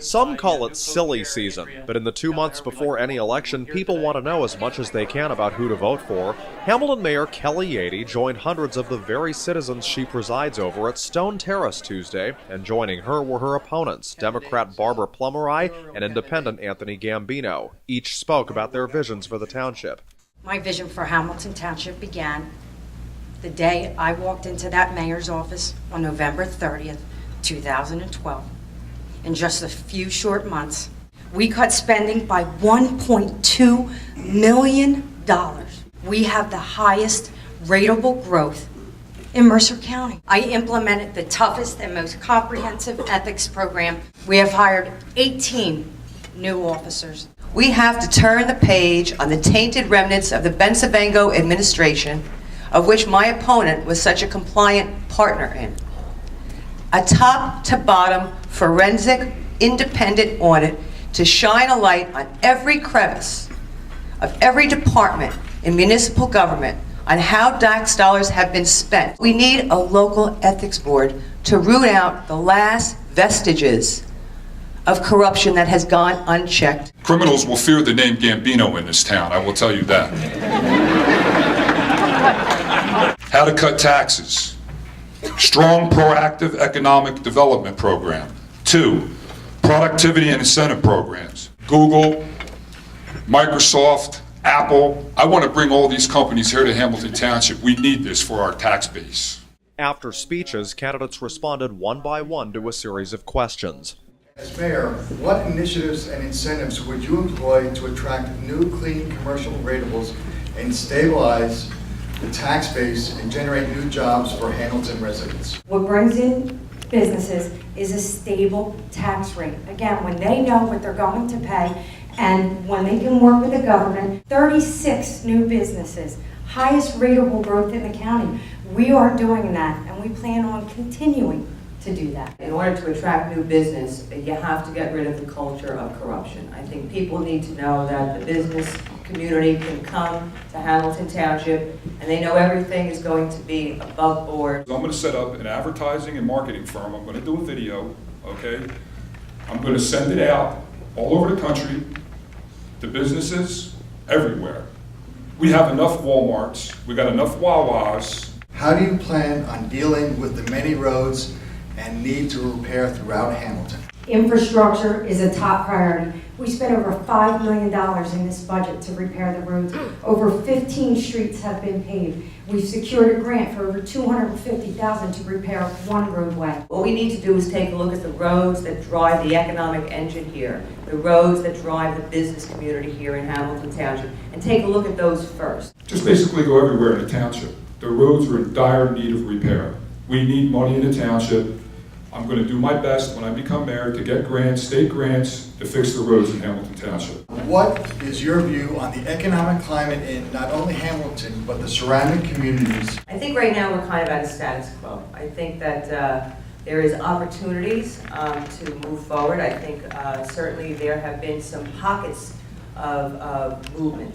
Some call it silly season, but in the 2 months before any election, people want to know as much as they can about who to vote for. Hamilton Mayor Kelly Yeadey joined hundreds of the very citizens she presides over at Stone Terrace Tuesday, and joining her were her opponents, Democrat Barbara Plummerai and Independent Anthony Gambino. Each spoke about their visions for the township. My vision for Hamilton Township began the day I walked into that mayor's office on November 30th, 2012. In just a few short months, we cut spending by $1.2 million. We have the highest rateable growth in Mercer County. I implemented the toughest and most comprehensive ethics program. We have hired 18 new officers. We have to turn the page on the tainted remnants of the Bensavengo administration, of which my opponent was such a compliant partner in. A top-to-bottom forensic independent audit to shine a light on every crevice of every department in municipal government on how tax dollars have been spent. We need a local ethics board to root out the last vestiges of corruption that has gone unchecked. Criminals will fear the name Gambino in this town, I will tell you that. How to cut taxes. Strong, proactive economic development program. 2, productivity and incentive programs. Google, Microsoft, Apple. I want to bring all these companies here to Hamilton Township. We need this for our tax base. After speeches, candidates responded one by one to a series of questions. As mayor, what initiatives and incentives would you employ to attract new clean commercial ratables and stabilize the tax base and generate new jobs for Hamilton residents? What brings in businesses is a stable tax rate. Again, when they know what they're going to pay and when they can work with the government, 36 new businesses, highest rateable growth in the county. We are doing that, and we plan on continuing to do that. In order to attract new business, you have to get rid of the culture of corruption. I think people need to know that the business community can come to Hamilton Township and they know everything is going to be above board. I'm going to set up an advertising and marketing firm. I'm going to do a video, okay? I'm going to send it out all over the country to businesses everywhere. We have enough Walmarts, we got enough Wawas. How do you plan on dealing with the many roads and need to repair throughout Hamilton? Infrastructure is a top priority. We spent over $5 million in this budget to repair the roads. Over 15 streets have been paved. We've secured a grant for over $250,000 to repair one roadway. What we need to do is take a look at the roads that drive the economic engine here, the roads that drive the business community here in Hamilton Township, and take a look at those first. Just basically go everywhere in the township. The roads are in dire need of repair. We need money in the township. I'm going to do my best when I become mayor to get grants, state grants, to fix the roads in Hamilton Township. What is your view on the economic climate in not only Hamilton, but the surrounding communities? I think right now we're kind of at a status quo. I think that there is opportunities to move forward. I think certainly there have been some pockets of movement.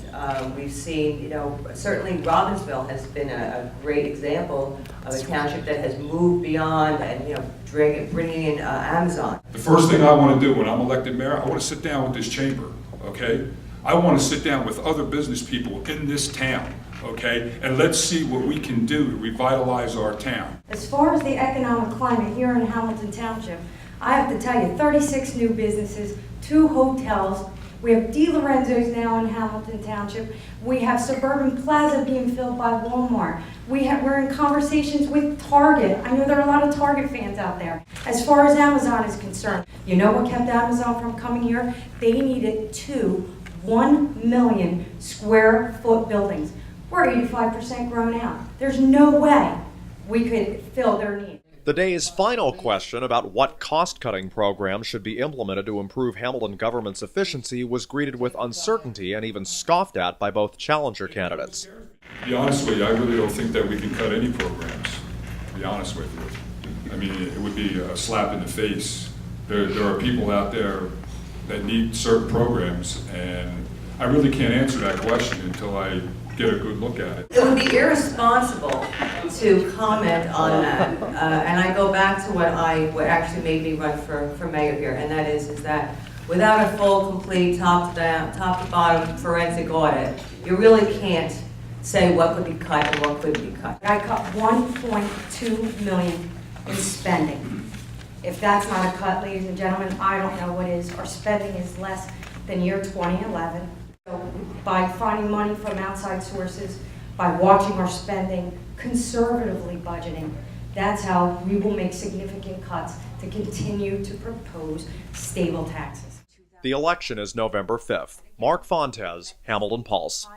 We've seen, certainly Robbinsville has been a great example of a township that has moved beyond and, bringing in Amazon. The first thing I want to do when I'm elected mayor, I want to sit down with this chamber, okay? I want to sit down with other business people in this town, okay? And let's see what we can do to revitalize our town. As far as the economic climate here in Hamilton Township, I have to tell you, 36 new businesses, 2 hotels. We have DiLorenzo's now in Hamilton Township. We have Suburban Plaza being filled by Walmart. We're in conversations with Target. I know there are a lot of Target fans out there. As far as Amazon is concerned, you know what kept Amazon from coming here? They needed 2 1 million square foot buildings. We're 85% grown out. There's no way we could fill their needs. The day's final question about what cost-cutting programs should be implemented to improve Hamilton government's efficiency was greeted with uncertainty and even scoffed at by both challenger candidates. To be honest with you, I really don't think that we can cut any programs, to be honest with you. I mean, it would be a slap in the face. There are people out there that need certain programs, and I really can't answer that question until I get a good look at it. It would be irresponsible to comment on that. And I go back to what actually made me run for mayor here, and that is that without a full, complete, top to bottom forensic audit, you really can't say what could be cut and what couldn't be cut. I cut 1.2 million in spending. If that's not a cut, ladies and gentlemen, I don't know what is. Our spending is less than year 2011. So by finding money from outside sources, by watching our spending, conservatively budgeting, that's how we will make significant cuts to continue to propose stable taxes. The election is November 5th. Mark Fontes, Hamilton Pulse.